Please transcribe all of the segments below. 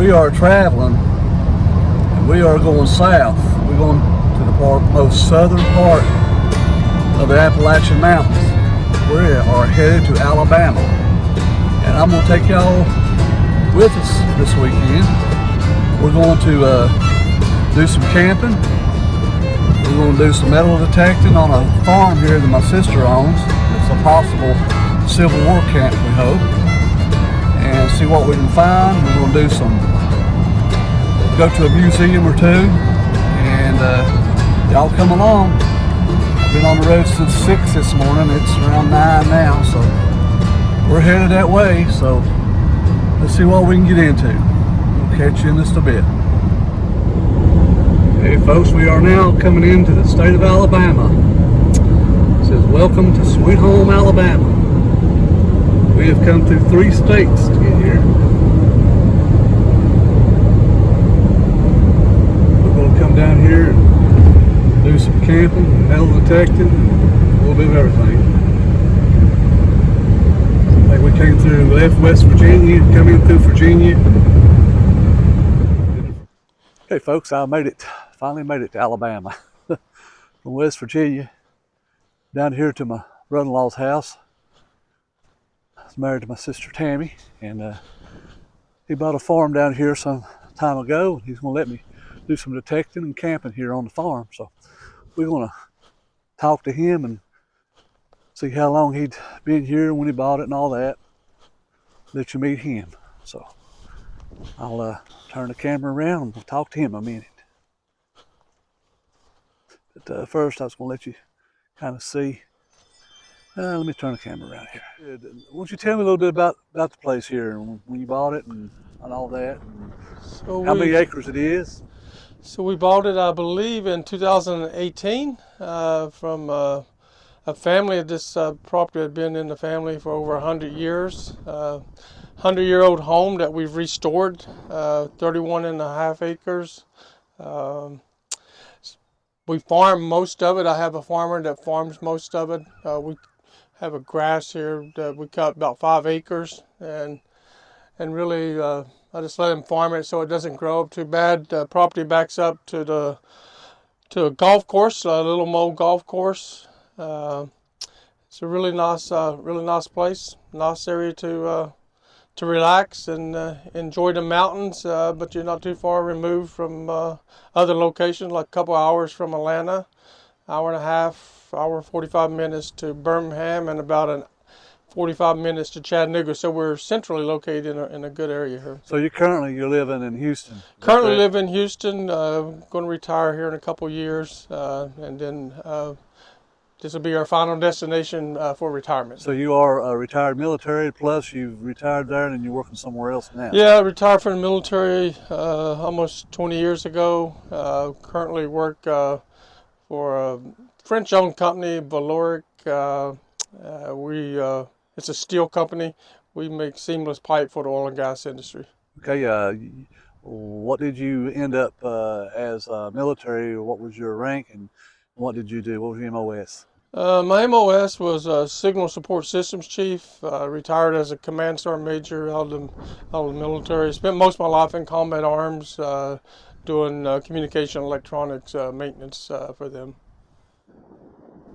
we are traveling and we are going south. We're going to the most southern part of the Appalachian Mountains. We are headed to Alabama, and I'm going to take y'all with us this weekend. We're going to do some camping. We're going to do some metal detecting on a farm here that my sister owns. It's a possible Civil War camp, we hope, and see what we can find. We're going to go to a museum or two, and y'all come along. I've been on the road since 6 this morning. It's around 9 now, so we're headed that way. So let's see what we can get into. We'll catch you in just a bit. Hey folks, we are now coming into the state of Alabama. It says, welcome to Sweet Home, Alabama. We have come through 3 states to get here. We're going to come down here and do some camping, metal detecting, a little bit of everything. Like we came through, left West Virginia, come in through Virginia. Okay folks, finally made it to Alabama. From West Virginia down here to my brother-in-law's house. I was married to my sister Tammy, and he bought a farm down here some time ago, and he's going to let me do some detecting and camping here on the farm. So we're going to talk to him and see how long he'd been here, when he bought it and all that. Let you meet him. So I'll turn the camera around and we'll talk to him a minute. But first I was going to let you kind of see. Let me turn the camera around here. Won't you tell me a little bit about the place here, and when you bought it and all that, and how many acres it is? So we bought it, I believe, in 2018 from a family. This property had been in the family for over 100 years. 100-year-old home that we've restored, 31.5 acres. We farm most of it. I have a farmer that farms most of it. We have a grass here that we cut about 5 acres, and really I just let him farm it so it doesn't grow up too bad. The property backs up to a golf course, a little mole golf course. It's a really nice place, nice area to relax and enjoy the mountains. But you're not too far removed from other locations, like a couple hours from Atlanta, hour and a half, hour 45 minutes to Birmingham, and about 45 minutes to Chattanooga. So we're centrally located in a good area here. So you're living in Houston? Currently live in Houston. Going to retire here in a couple years, and then this will be our final destination for retirement. So you are a retired military, plus you've retired there and you're working somewhere else now? Yeah, I retired from the military almost 20 years ago. Currently work for a French-owned company, Valoric. It's a steel company. We make seamless pipe for the oil and gas industry. Okay, what did you end up as military? What was your rank, and what did you do? What was your MOS? My MOS was Signal Support Systems Chief. Retired as a Command Sergeant Major out of the military. Spent most of my life in combat arms, doing communication electronics maintenance for them.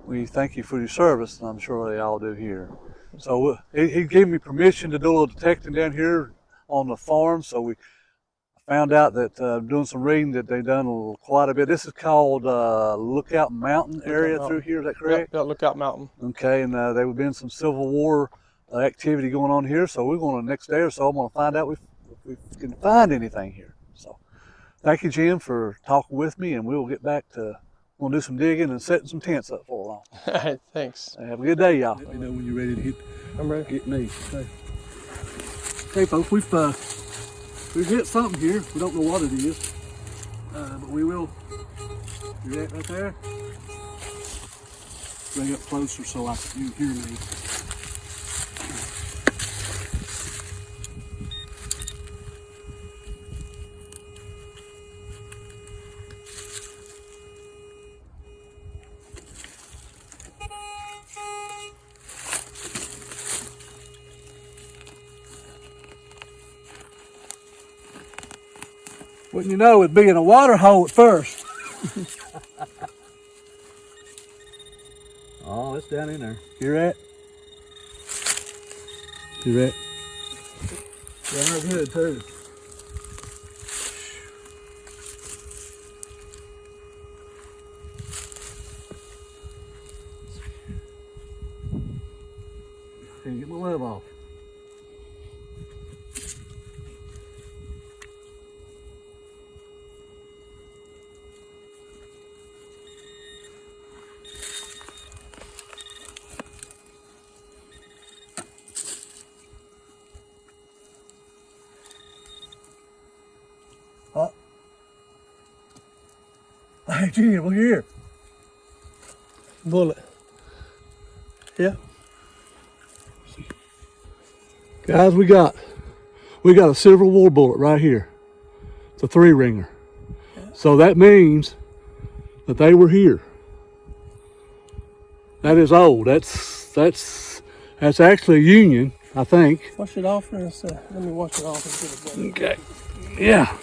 We thank you for your service, and I'm sure they all do here. So he gave me permission to do a little detecting down here on the farm. So we found out that doing some reading that they've done quite a bit. This is called Lookout Mountain area through here. Is that correct? Yeah, Lookout Mountain. Okay, and there would been some Civil War activity going on here. So we're going to next day or so. I'm going to find out if we can find anything here. So thank you, Jim, for talking with me, and we will get back to. We'll do some digging and setting some tents up for long. All right, thanks. Have a good day, y'all. Let me know when you're ready to hit. I'm ready. Get me. Okay. Okay, folks, we've hit something here. We don't know what it is, but we will. See that right there? Bring it up closer so you can hear me. Wouldn't you know, it'd be in a water hole at first. Oh, it's down in there. Hear that? Hear that? Down there good too. Can't get my lid off. Oh. Hey, Gene, look here. Bullet. Yeah. Guys, we got a Civil War bullet right here. It's a 3-ringer. Yeah. So that means that they were here. That is old. That's actually a Union, I think. Wash it off and let me wash it off and get it Okay. Yeah.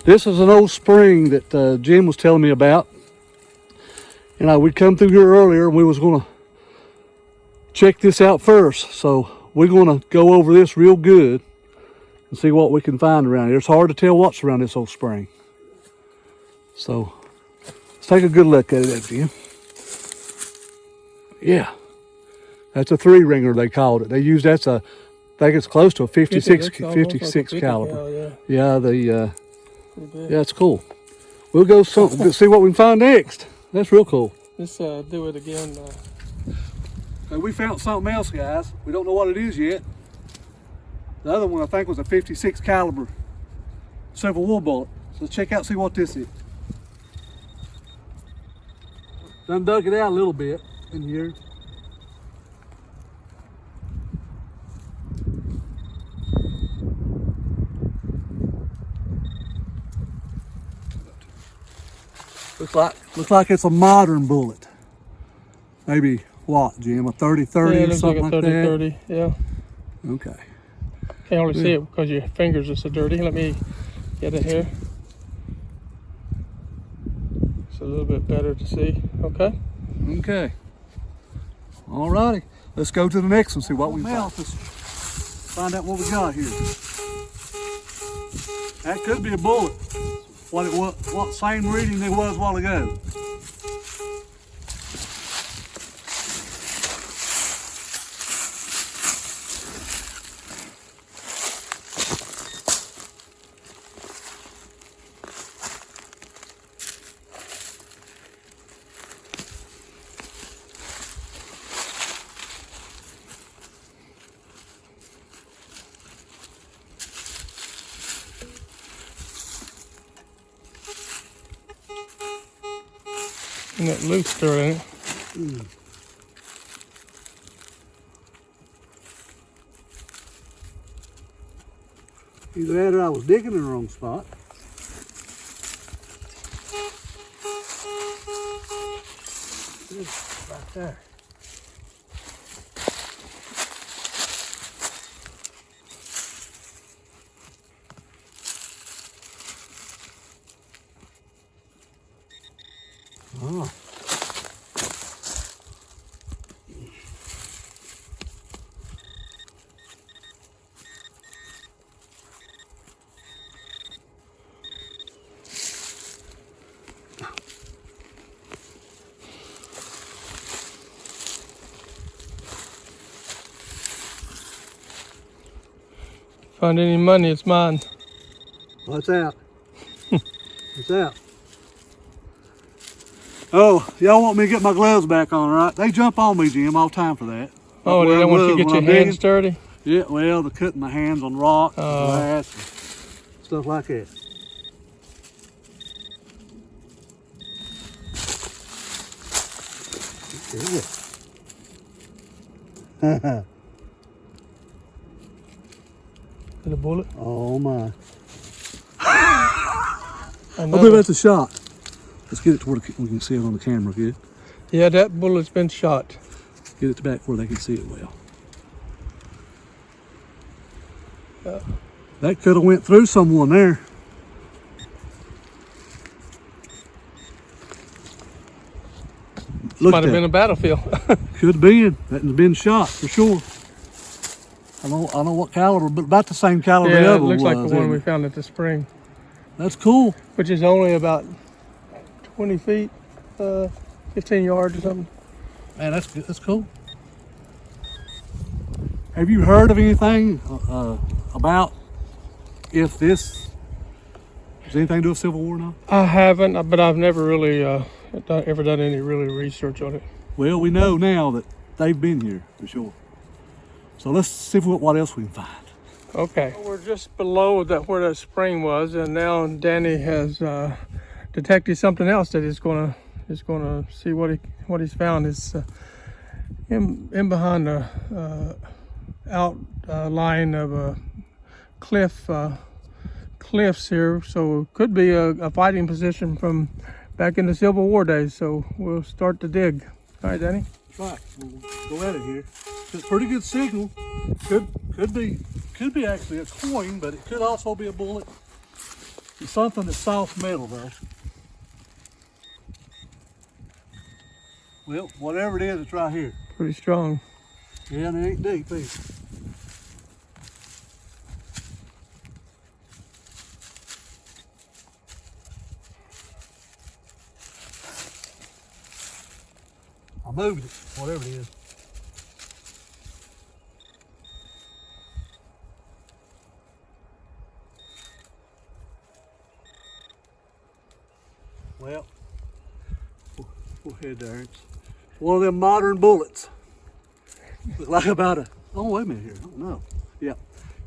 This is an old spring that Jim was telling me about. And we'd come through here earlier and we was gonna check this out first. So we're gonna go over this real good and see what we can find around here. It's hard to tell what's around this old spring. So let's take a good look at it, Jim. Yeah, that's a 3-ringer they called it. They used I think it's close to a 56 caliber. Yeah, yeah, it's cool. We'll go see what we can find next. That's real cool. Let's do it again. We found something else, guys. We don't know what it is yet. The other one I think was a 56 caliber Civil War bullet. So let's check out, see what this is. Done dug it out a little bit in here. Looks like it's a modern bullet. Maybe what, Jim? A 30-30 or something like that? Yeah, it looks like a 30-30, yeah. Okay. Can't really see it because your fingers are so dirty. Let me get it here. It's a little bit better to see. Okay. Okay. All righty. Let's go to the next one, see what we found. Find out what we got here. That could be a bullet. What same reading it was a while ago. And that loose stir in it. Either that or I was digging in the wrong spot. Right there. Oh. Find any money, it's mine. Well, it's out. It's out. Oh, y'all want me to get my gloves back on, right? They jump on me, Jim, all the time for that. Oh, they don't want you to get your hands dirty? Yeah, well, they're cutting my hands on rocks, and glass, and stuff like that. Yeah. Is it a bullet? Oh my. I believe that's a shot. Let's get it to where we can see it on the camera good. Yeah, that bullet's been shot. Get it to back where they can see it well. That could have went through someone there. Look Might at have been that. a battlefield. Could have been. That has been shot for sure. I don't know what caliber, but about the same caliber the Yeah, it other looks was. like the one isn't we it? found at the spring, That's cool. which is only about 20 feet, 15 yards or something. Man, that's good. That's cool. Have you heard of anything about if this has anything to do with Civil War now? I haven't, but I've never really ever done any really research on it. Well, we know now that they've been here for sure. So let's see what else we can find. Okay, we're just below where that spring was, and now Danny has detected something else that he's gonna see what he's found. Is in behind the outline of a cliffs here, so it could be a fighting position from back in the Civil War days. So we'll start to dig. All right, Danny. Right, we'll go at it here. It's a pretty good signal. Could be actually a coin, but it could also be a bullet. It's something that's soft metal though. Well, whatever it is, it's right here. Pretty strong. Yeah, and it ain't deep either. I moved it, whatever it is. Well, we'll head there. It's one of them modern bullets. Look like about a, oh wait a minute here, I don't know. Yeah,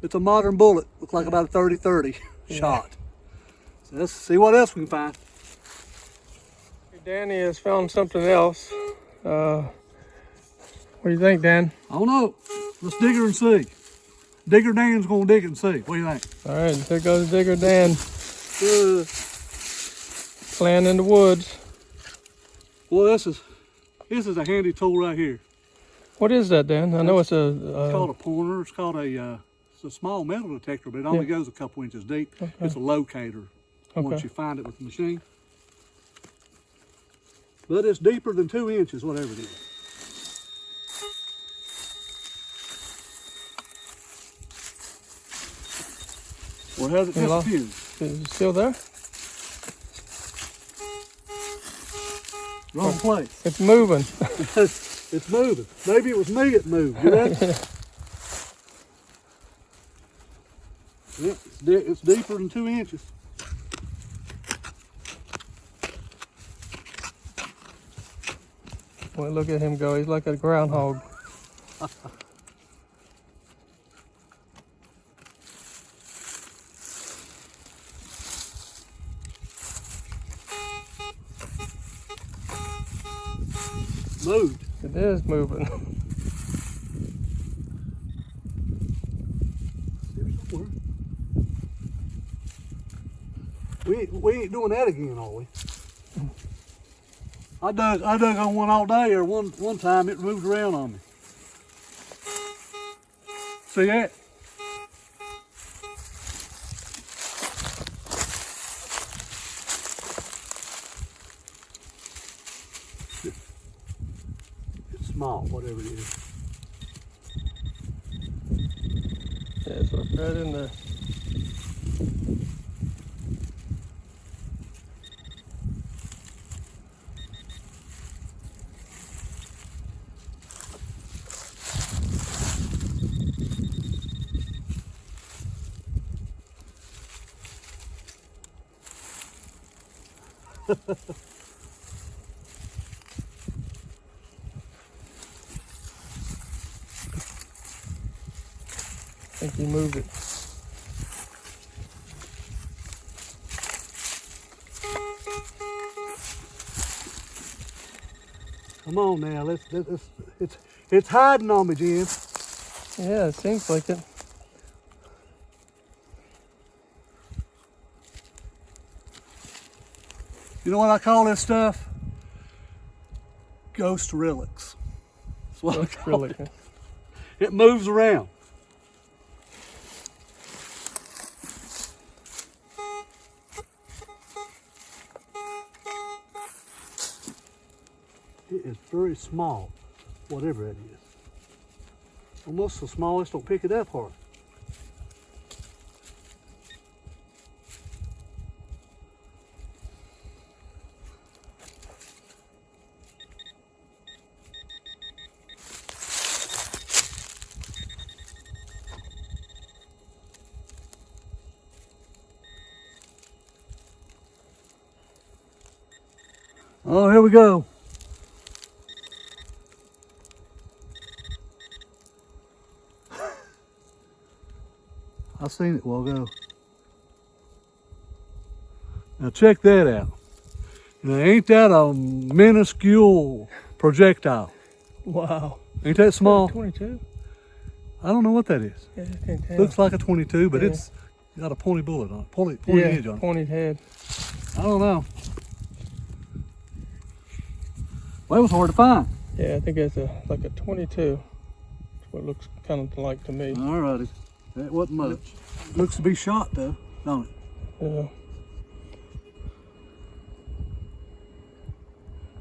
it's a modern bullet. Look like about a 30-30 shot. So let's see what else we can find. Danny has found something else. What do you think, Dan? I don't know. Let's dig her and see. Digger Dan's gonna dig it and see. What do you think? All right, there goes Digger Dan, Uh, playing in the woods. well, this is a handy tool right here. What is that, Dan? I know it's It's called a pointer. It's called it's a small metal detector, but it only goes a couple inches deep. Okay. It's a locator once Okay. you find it with the machine. But it's deeper than 2 inches, whatever it is. Or has it disappeared? Is it still there? Wrong place. It's moving. It's moving. Maybe it was me that moved. You reckon? Yep, it's deeper than 2 inches. Boy, look at him go. He's like a groundhog. Moved. It is moving. Somewhere. We ain't doing that again, are we? I dug on one all day, or one time it moved around on me. See that? It's small, whatever it is. Yeah, it's right in there. I think he moved it. Come on now, it's hiding on me, Jim. Yeah, it seems like it. You know what I call this stuff? Ghost relics. That's what I call Really. it. It moves around. It is very small, whatever it is. Almost so small, just don't pick it up hard. Oh, here we go. I seen it a while ago. Now check that out. Now ain't that a minuscule projectile? Wow. Ain't that small? 22? I don't know what that is. Yeah, I can't tell. Looks like a 22, but Yeah. it's got a pointy bullet on it, pointy edge on it. Pointed head. I don't know. Well, it was hard to find. Yeah, I think it's like a 22. That's what it looks kind of like to me. Alrighty. That wasn't much. Looks to be shot though, don't it? Yeah.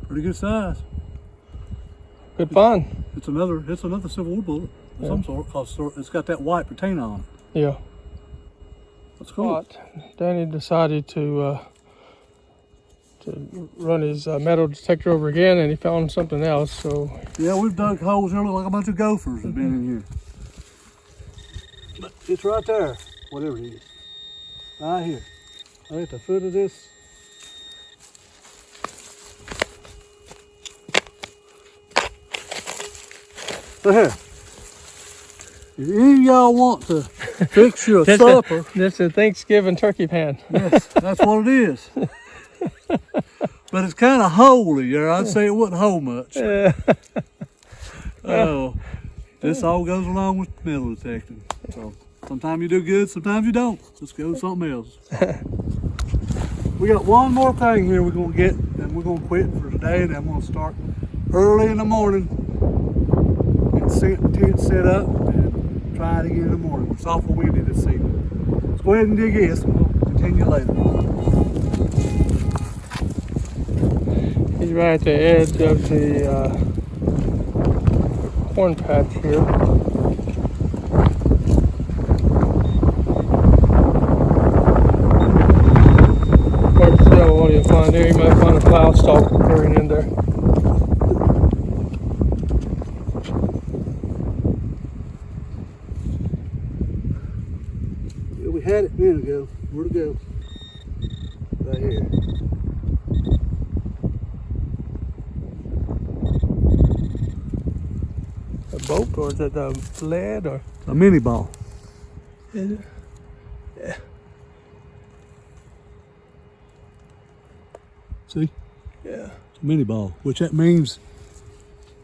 Pretty good size. Good find. It's another Civil War bullet of some sort, because it's got that white patina on it. Yeah. That's cool. But Danny decided to run his metal detector over again, and he found something else. So yeah, we've dug holes here, look like a bunch of gophers have been in here. But it's right there, whatever it is. Right here. Right at the foot of this. There. If any of y'all want to fix you a supper. That's a Thanksgiving turkey pan. Yes, that's what it is. But it's kind of holy there. I'd say it wouldn't hold much. Yeah. Oh, this all goes along with metal detecting. So sometimes you do good, sometimes you don't. Let's go with something else. We got one more thing here we're gonna get, and we're gonna quit for today. And I'm gonna start early in the morning. Get tent set up and try it again in the morning. It's awful windy this evening. Let's go ahead and dig this, and we'll continue later. He's right at the edge of the corn patch here. Hard to tell what he'll find there. He might find a plow stalk buried in there. Yeah, we had it a minute ago. Where'd it go? Right here. A boat, or is it a lead, or? A mini ball. Is it? Yeah. See? Yeah. It's a mini ball, which that means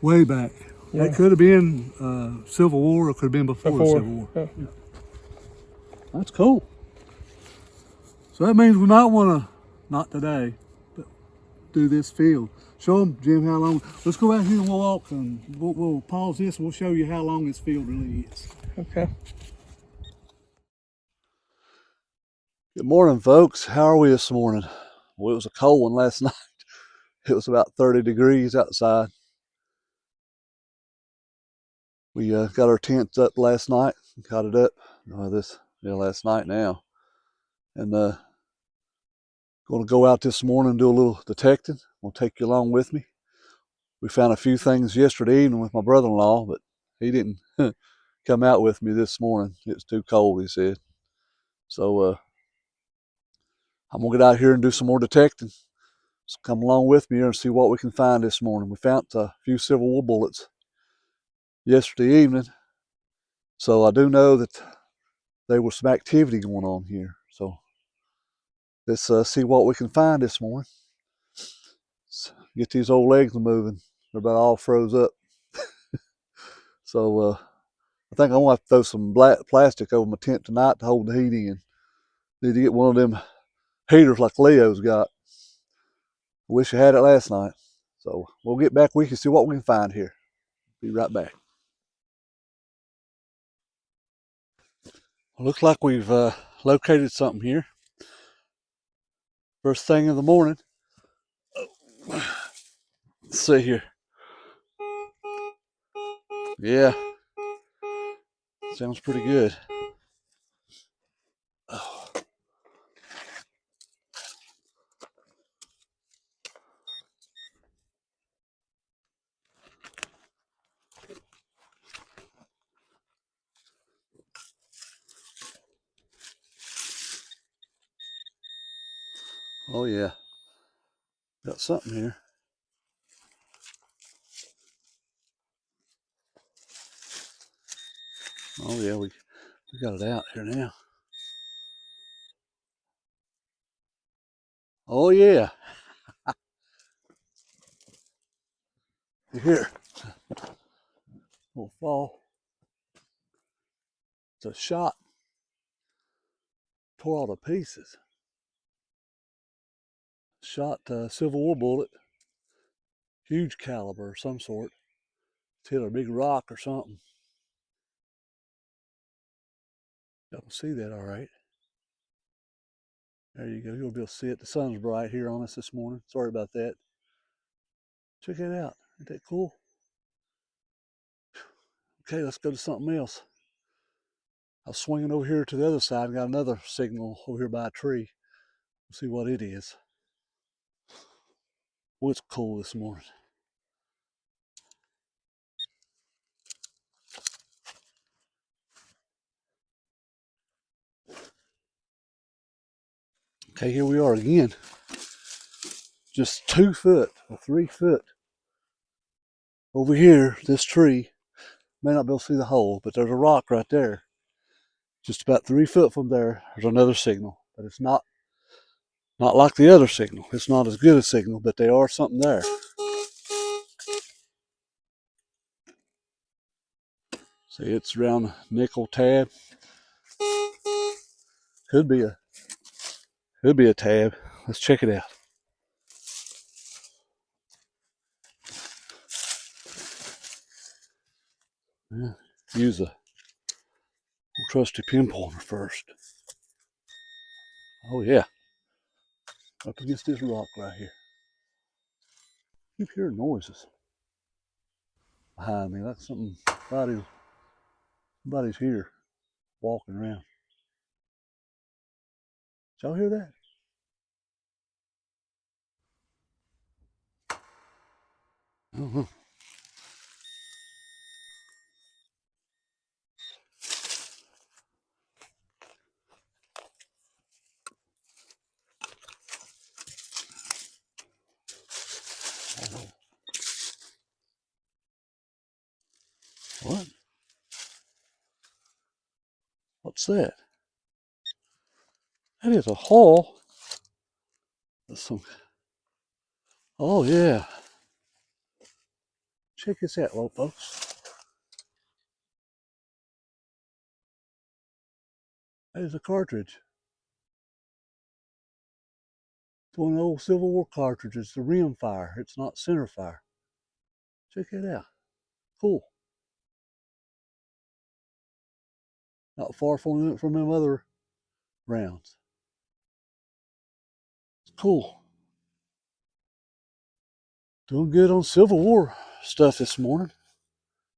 way back. Yeah. That could have been Civil War, or could have been before the Civil War. Yeah. Yeah. That's cool. So that means we might want to, not today, but do this field. Show them, Jim, how long. Let's go out here and we'll walk, and we'll pause this and we'll show you how long this field really is. Okay. Good morning, folks. How are we this morning? Well, it was a cold one last night. It was about 30 degrees outside. We got our tents up last night, got it up last night now. And going to go out this morning and do a little detecting. I'll take you along with me. We found a few things yesterday evening with my brother-in-law, but he didn't come out with me this morning. It was too cold, he said. So I'm going to get out here and do some more detecting. So come along with me here and see what we can find this morning. We found a few Civil War bullets yesterday evening. So I do know that there was some activity going on here. So let's see what we can find this morning. Let's get these old legs moving. They're about all froze up. So I think I'm going to have to throw some black plastic over my tent tonight to hold the heat in. Need to get one of them heaters like Leo's got. I wish I had it last night. So we'll get back with you and see what we can find here. Be right back. Looks like we've located something here. First thing in the morning. Let's see here. Yeah, sounds pretty good. Oh yeah, got something here. Oh yeah, we got it out here now. Oh yeah, here. Little fall. It's a shot. Tore all to pieces. Shot Civil War bullet. Huge caliber of some sort. It's hit a big rock or something. Y'all can see that all right. There you go. You'll be able to see it. The sun's bright here on us this morning. Sorry about that. Check it out. Isn't that cool? Okay, let's go to something else. I was swinging over here to the other side and got another signal over here by a tree. We'll see what it is. Well, it's cool this morning. Okay, here we are again. Just 2 foot or 3 foot over here, this tree. May not be able to see the hole, but there's a rock right there. Just about 3 foot from there, there's another signal. But it's not like the other signal. It's not as good a signal, but they are something there. See, it's around nickel tab. Could be a tab. Let's check it out. Yeah, use a trusty pinpointer first. Oh yeah, up against this rock right here. Keep hearing noises behind me, like somebody's here walking around. Did y'all hear that? Uh-huh. What? What's that? That is a hole. That's some. Oh yeah. Check this out, little folks. There's a cartridge. It's one of the old Civil War cartridges, the rim fire. It's not center fire. Check it out. Cool. Not far from them other rounds. It's cool. Doing good on Civil War stuff this morning.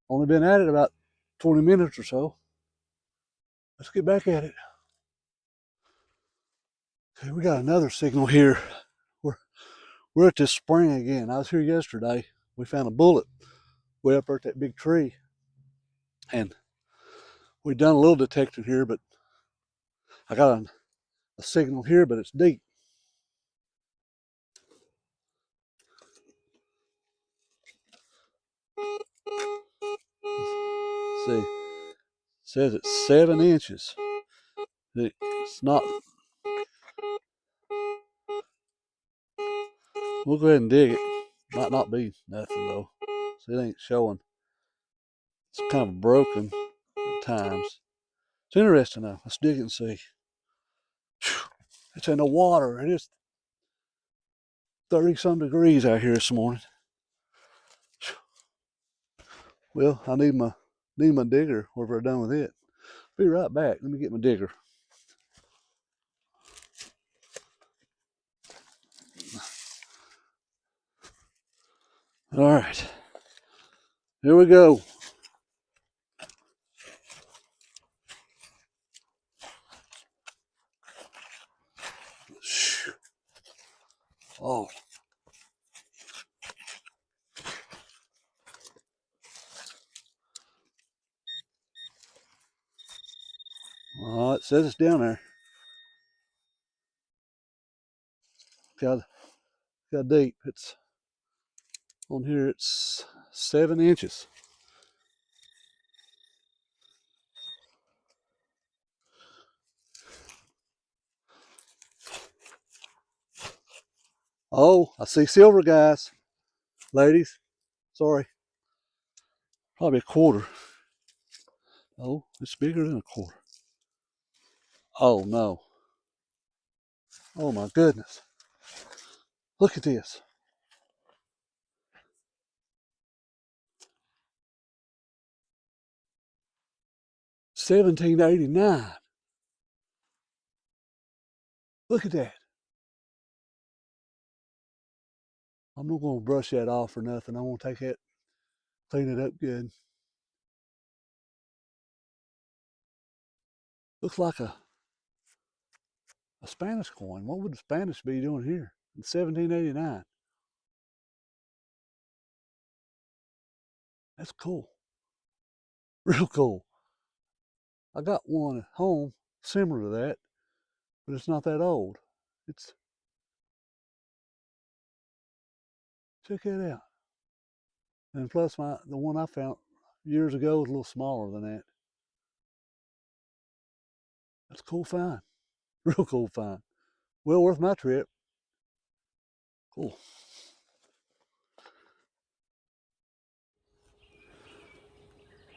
Only been at it about 20 minutes or so. Let's get back at it. Okay, we got another signal here. We're at this spring again. I was here yesterday. We found a bullet way up there at that big tree. And we done a little detecting here, but I got a signal here, but it's deep. See, it says it's 7 inches. It's not. We'll go ahead and dig it. Might not be nothing though. See, it ain't showing. It's kind of broken at times. It's interesting though. Let's dig it and see. It's in the water. It is 30 some degrees out here this morning. Well, I need my digger whenever I'm done with it. Be right back. Let me get my digger. All right. Here we go. Oh. Oh, it says it's down there. Got deep. It's on here. It's 7 inches. Oh, I see silver, guys, ladies. Sorry, probably a quarter. Oh, it's bigger than a quarter. Oh no. Oh my goodness. Look at this. 1789. Look at that. I'm not going to brush that off or nothing. I want to take that, clean it up good. Looks like a Spanish coin. What would the Spanish be doing here in 1789? That's cool. Real cool. I got one at home similar to that, but it's not that old. It's, check that out. And plus the one I found years ago was a little smaller than that. That's a cool find. Real cool find. Well worth my trip. Cool.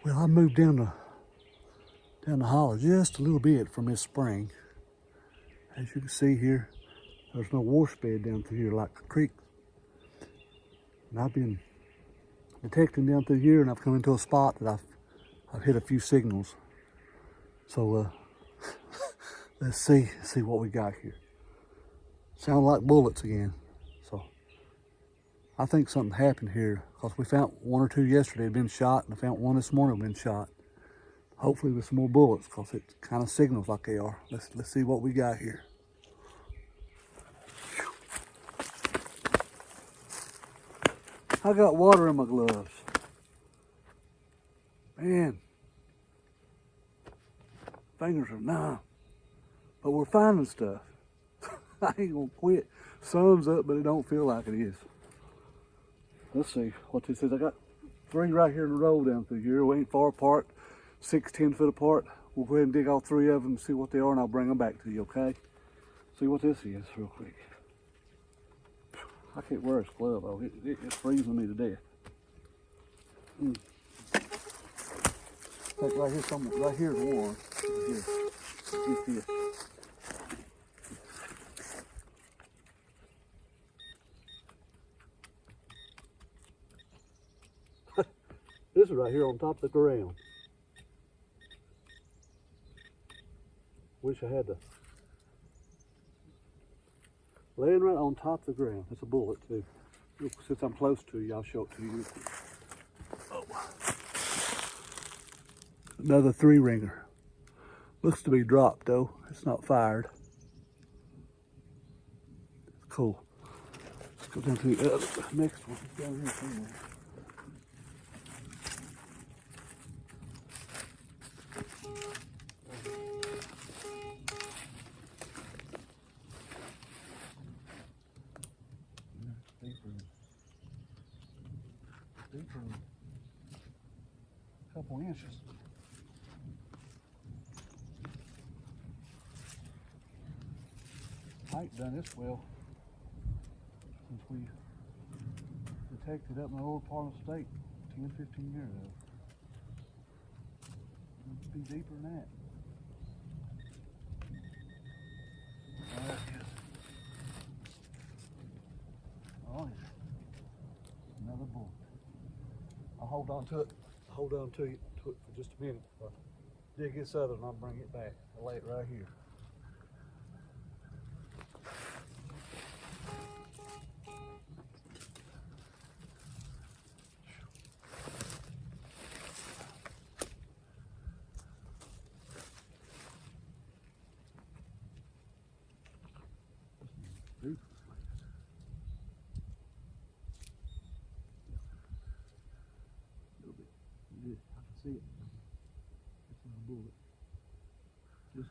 Well, I moved down the hollow just a little bit from this spring. As you can see here, there's no wash bed down through here like a creek. And I've been detecting down through here, and I've come into a spot that I've hit a few signals. So let's see what we got here. Sound like bullets again. So I think something happened here, because we found one or two yesterday had been shot, and I found one this morning had been shot. Hopefully with some more bullets, because it kind of signals like they are. Let's see what we got here. I got water in my gloves. Man, fingers are numb. But we're finding stuff. I ain't gonna quit. Sun's up, but it don't feel like it is. Let's see what this is. I got 3 right here in a row down through here. We ain't far apart, 6-10 foot apart. We'll go ahead and dig all 3 of them and see what they are, and I'll bring them back to you, okay? See what this is real quick. I can't wear a glove though. It's freezing me to death. Like right here, right here's one. Right here. Get this. This is right here on top of the ground. Wish I had the laying right on top of the ground. That's a bullet too. Since I'm close to you, I'll show it to you. Oh. Another 3-ringer. Looks to be dropped though. It's not fired. Cool. Let's go down to the next one. It's down here somewhere. Deeper a couple inches. I ain't done this well since we detected up in the lower part of the state 10-15 years ago. It'd be deeper than that. Oh yeah. Another bullet. I'll hold on to it. Hold on to it for just a minute. I'll dig this other and I'll bring it back. I'll lay it right here.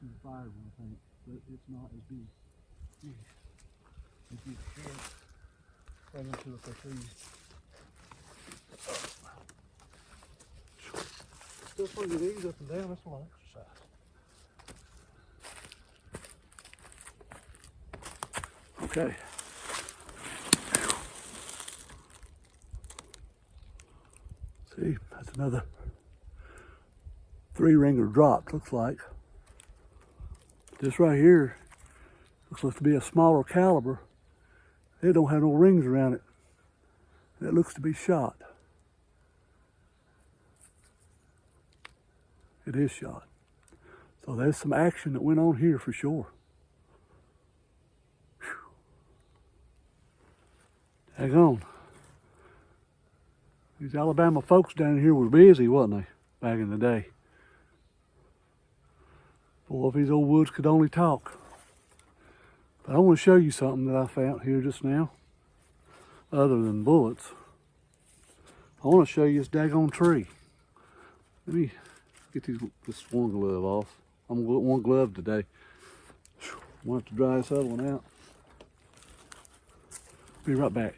is a fire one, I think, but it's not as big. If you can run into it for trees. Still swing your knees up and down, that's a lot of exercise. Okay. See, that's another 3-ringer drop, looks like. This right here looks like to be a smaller caliber. It don't have no rings around it. And it looks to be shot. It is shot. So there's some action that went on here for sure. Hang on. These Alabama folks down here were busy, wasn't they, back in the day? Boy, if these old woods could only talk. But I want to show you something that I found here just now, other than bullets. I want to show you this daggone tree. Let me get this one glove off. I'm going to one glove today. I'm going to have to dry this other one out. Be right back.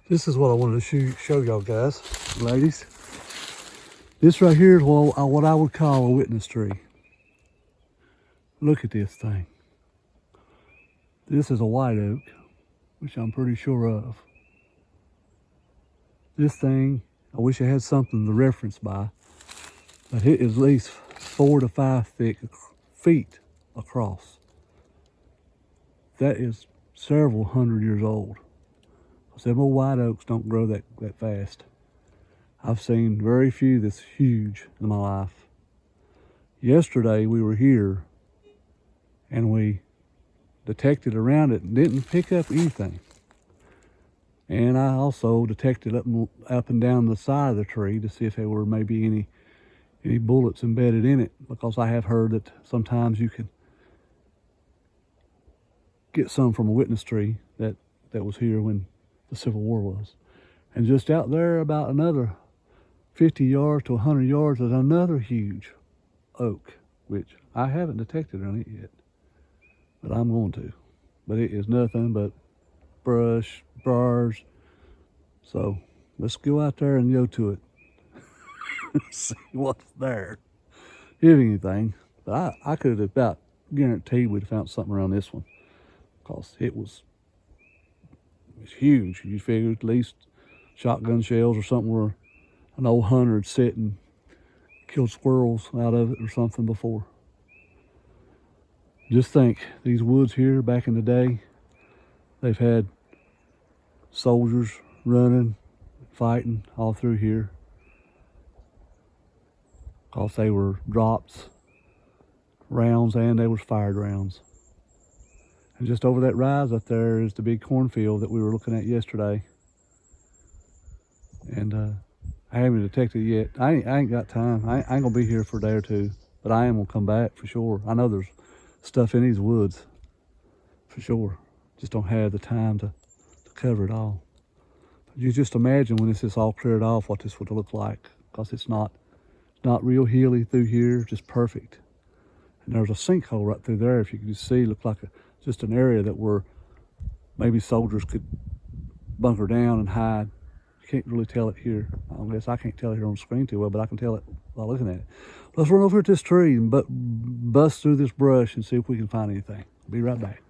This is what I wanted to show y'all guys, ladies. This right here is what I would call a witness tree. Look at this thing. This is a white oak, which I'm pretty sure of. This thing, I wish I had something to reference by, but it is at least 4 to 5 feet across. That is several hundred years old. Them old white oaks don't grow that fast. I've seen very few this huge in my life. Yesterday we were here and we detected around it and didn't pick up anything. And I also detected up and down the side of the tree to see if there were maybe any bullets embedded in it, because I have heard that sometimes you can get some from a witness tree that was here when the Civil War was. And just out there about another 50 yards to 100 yards is another huge oak, which I haven't detected on it yet, but I'm going to. But it is nothing but brush, bars. So let's go out there and go to it. See what's there, if anything. But I could have about guaranteed we'd have found something around this one, because it was huge. You figured at least shotgun shells or something where an old hunter had sit and killed squirrels out of it or something before. Just think, these woods here back in the day, they've had soldiers running, fighting all through here, because they were drops, rounds, and they was fired rounds. And just over that rise up there is the big cornfield that we were looking at yesterday. And I haven't detected it yet. I ain't got time. I ain't gonna be here for a day or two, but I am gonna come back for sure. I know there's stuff in these woods for sure. Just don't have the time to cover it all. You just imagine when this is all cleared off what this would look like, because it's not real hilly through here, just perfect. And there's a sinkhole right through there. If you can just see, look like just an area that where maybe soldiers could bunker down and hide. You can't really tell it here. I guess I can't tell it here on the screen too well, but I can tell it while looking at it. Let's run over at this tree and bust through this brush and see if we can find anything. Be right back.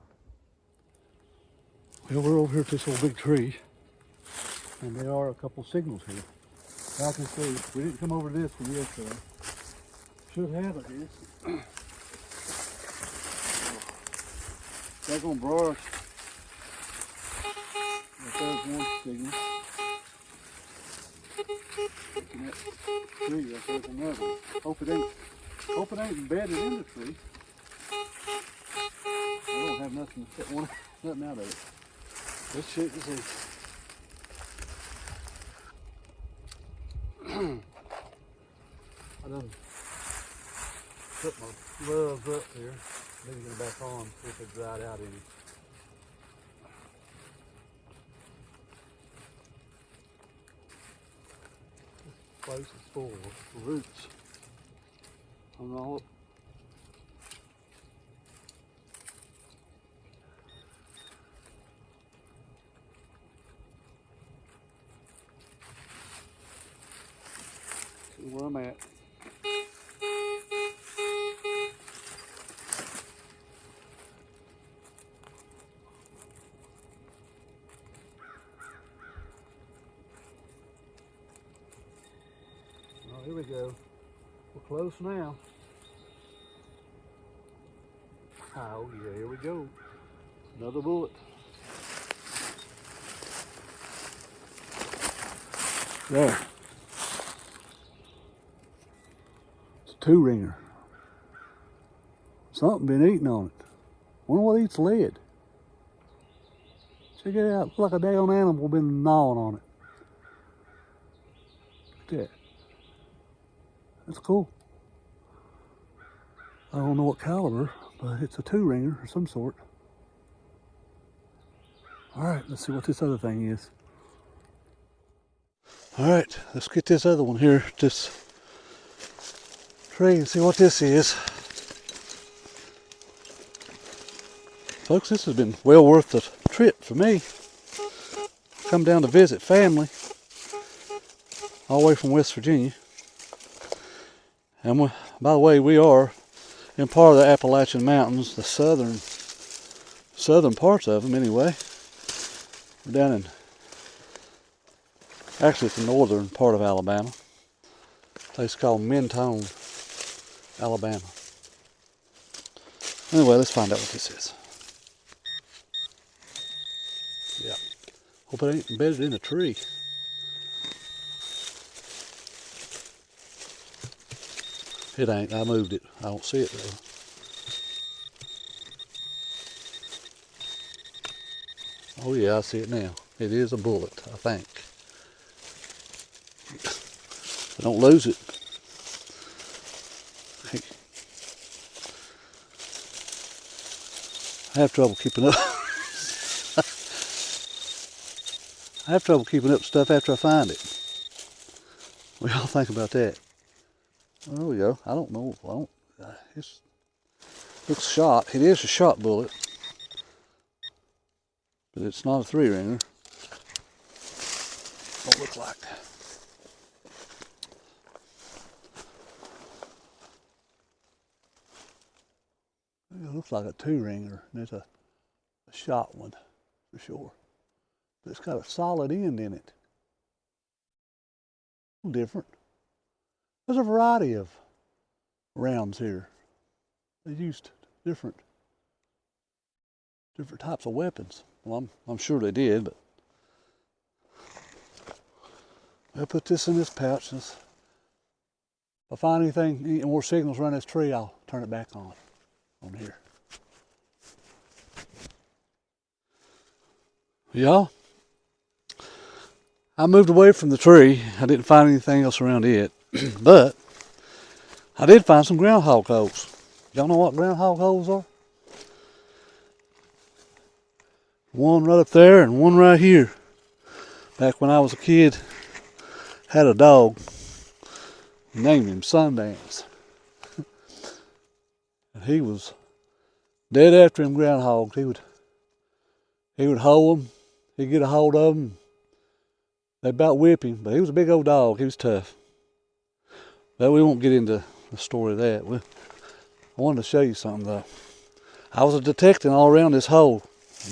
Well, we're over here at this old big tree, and there are a couple signals here. I can see, we didn't come over this one yesterday. Should have it here. They're gonna brush. There's one signal. Looking at the tree, there's another one. Hope it ain't embedded in the tree. I don't have nothing out of it. Let's check to see. I done put my gloves up here. Maybe get them back on, see if they dried out any. This place is full of roots. I don't know. where I'm at. Oh, here we go. We're close now. Oh yeah, here we go. Another bullet. There. It's a 2-ringer. Something been eating on it. Wonder what eats lead. Check it out. Looks like a damn animal been gnawing on it. Look at that. That's cool. I don't know what caliber, but it's a 2-ringer of some sort. All right, let's see what this other thing is. All right, let's get this other one here, this tree, and see what this is. Folks, this has been well worth the trip for me. Come down to visit family, all the way from West Virginia. And by the way, we are in part of the Appalachian Mountains, the southern parts of them anyway. We're down in, actually it's the northern part of Alabama. A place called Mentone, Alabama. Anyway, let's find out what this is. Yeah. Hope it ain't embedded in a tree. It ain't. I moved it. I don't see it though. Oh yeah, I see it now. It is a bullet, I think. I don't lose it. I have trouble keeping up. I have trouble keeping up stuff after I find it. What y'all think about that? There we go. I don't know. It looks shot. It is a shot bullet, but it's not a 3-ringer. What it looks like. It looks like a 2-ringer, and it's a shot one for sure. But it's got a solid end in it. A little different. There's a variety of rounds here. They used different types of weapons. Well, I'm sure they did, but I'll put this in this pouch. If I find any more signals around this tree, I'll turn it back on here. Y'all, I moved away from the tree. I didn't find anything else around it, but I did find some groundhog holes. Y'all know what groundhog holes are? One right up there and one right here. Back when I was a kid, had a dog, named him Sundance. And he was dead after him groundhogs. He would hold them, he'd get a hold of them, they'd about whip him, but he was a big old dog, he was tough. But we won't get into the story of that. I wanted to show you something though. I was detecting all around this hole,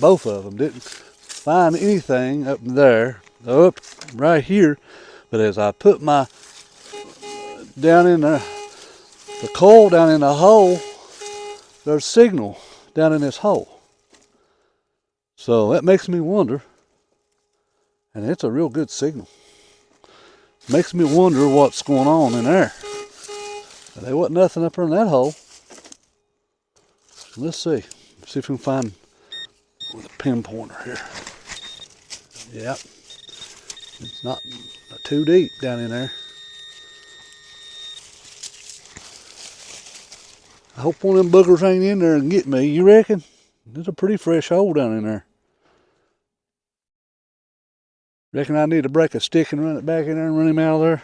both of them. Didn't find anything up there, up right here, but as I put my down in there, the coil down in the hole, there's signal down in this hole. So that makes me wonder, and it's a real good signal. Makes me wonder what's going on in there. There wasn't nothing up in that hole. Let's see. See if we can find with a pinpointer here. Yep. It's not too deep down in there. I hope one of them boogers ain't in there and get me. You reckon? There's a pretty fresh hole down in there. Reckon I need to break a stick and run it back in there and run him out of there?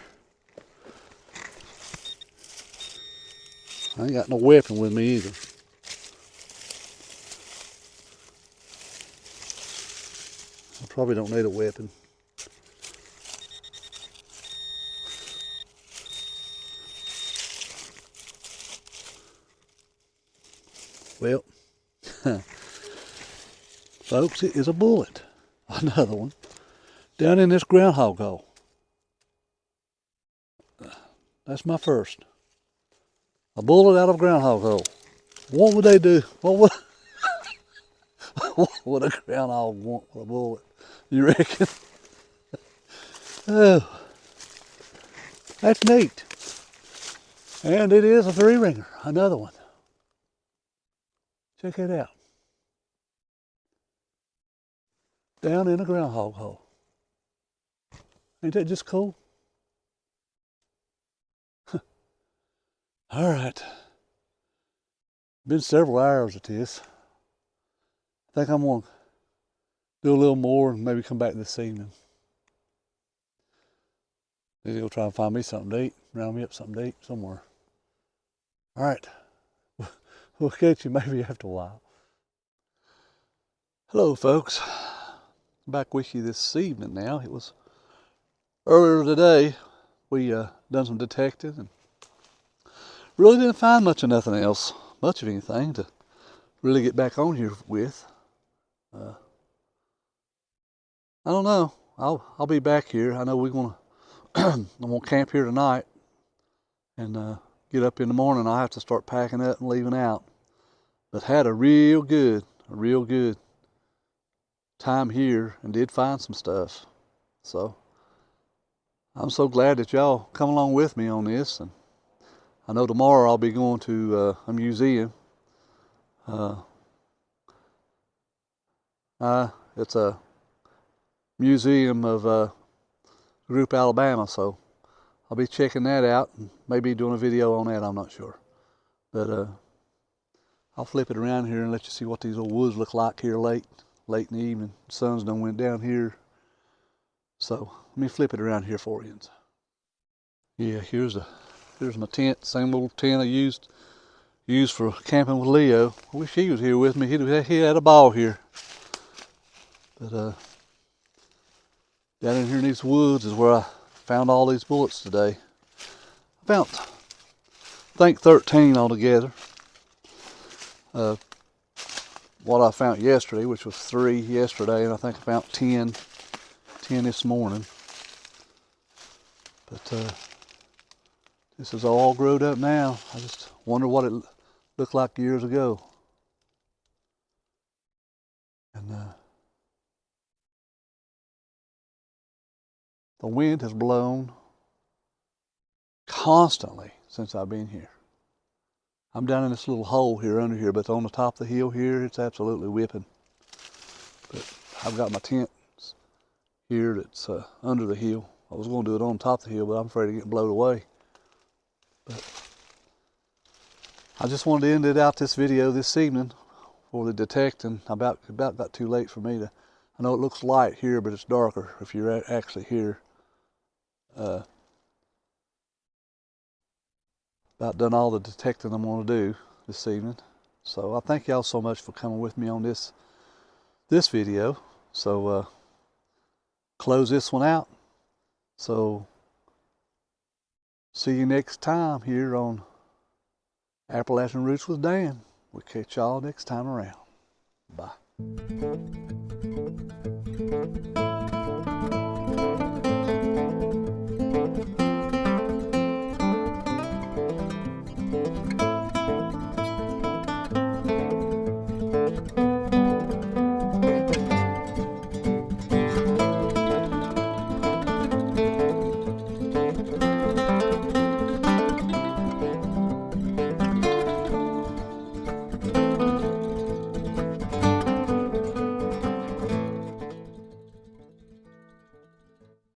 I ain't got no weapon with me either. I probably don't need a weapon. Folks, it is a bullet. Another one. Down in this groundhog hole. That's my first. A bullet out of a groundhog hole. What would they do? What would a groundhog want with a bullet? You reckon? Oh, that's neat. And it is a 3-ringer. Another one. Check it out. Down in a groundhog hole. Ain't that just cool? All right. Been several hours at this. I think I'm going to do a little more and maybe come back this evening. Maybe go try and find me something to eat. Round me up something to eat somewhere. All right. We'll catch you maybe after a while. Hello, folks. Back with you this evening now. It was earlier today. We done some detecting and really didn't find much of nothing else, much of anything to really get back on here with. I don't know. I'll be back here. I know we're gonna I'm gonna camp here tonight and get up in the morning. I'll have to start packing up and leaving out. But had a real good time here and did find some stuff. So I'm so glad that y'all come along with me on this. And I know tomorrow I'll be going to a museum. It's a museum of Group Alabama, so I'll be checking that out and maybe doing a video on that. I'm not sure, but I'll flip it around here and let you see what these old woods look like here late in the evening. The sun's done went down here, so let me flip it around here for you. Yeah, here's my tent, same little tent I used for camping with Leo. I wish he was here with me. He had a ball here. But down in here in these woods is where I found all these bullets today. I found, I think, 13 altogether. What I found yesterday, which was 3 yesterday, and I think I found 10 this morning. But this is all growed up now. I just wonder what it looked like years ago. And the wind has blown constantly since I've been here. I'm down in this little hole here under here, but on the top of the hill here, it's absolutely whipping. But I've got my tent here that's under the hill. I was going to do it on top of the hill, but I'm afraid of getting blown away. But I just wanted to end it out this video this evening for the detecting. About got too late for me to. I know it looks light here, but it's darker if you're actually here. About done all the detecting I'm going to do this evening. So I thank y'all so much for coming with me on this video. So close this one out. So see you next time here on Appalachian Roots with Dan. We'll catch y'all next time around. Bye.